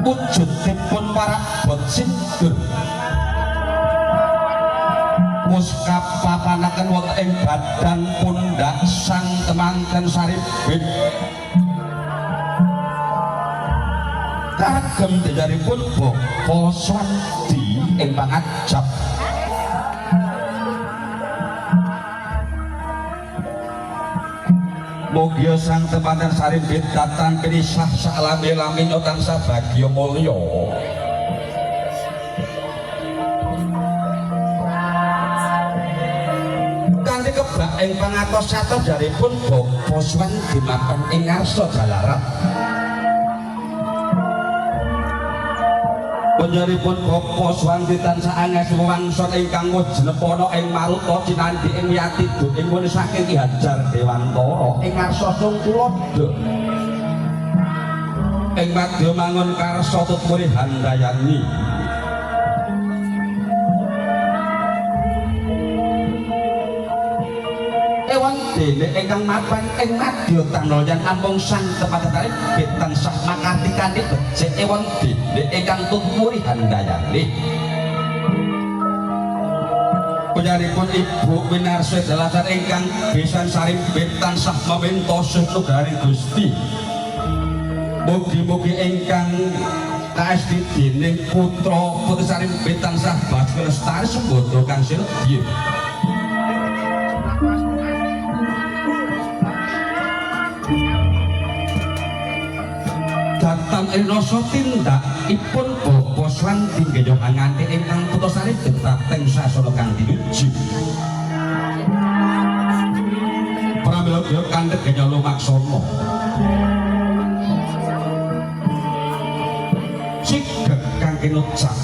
wujudipun para bot sindur muskap papanaken wonten ing badan pundak sang temanten Saripit kagem dejaripun Bapa Swandi ing pangajap mugi sang temanten Saripit datang pinisah salami-lami tansah bagya mulya kanthi kebak ing pangatos sato jaripun Bapa Swandi mapan ing ngarsa jalaran panjenenganipun Bapa Swandi tansah anges wangsul ingkang mujlepana ing maruta cinandhi ing yati ing mun saking Ki Hajar Dewantara ing ngarsa Sungkulada ing madya mangun karsa tutmuri Handayani ewan dene ingkang mapan ing madya tanolyan ampung sang tepat-tepatipun tansah makartikane becik ewan dene ingkang tutmuri Handayani panjenenganipun Ibu Winarsi Dalasan ingkang besan Saripit tansah mamintosa nugraning Gusti mugi-mugi ingkang kaesti dening putra Putri Saripit tansah baju lestari sembodo kang sinedya datang ing rasa tindakipun Bapa Swandi nggih nganti ingkang putra Saripit dateng sasana kang dinuju pramila kandhek gaya lumaksana cigek kang kinocak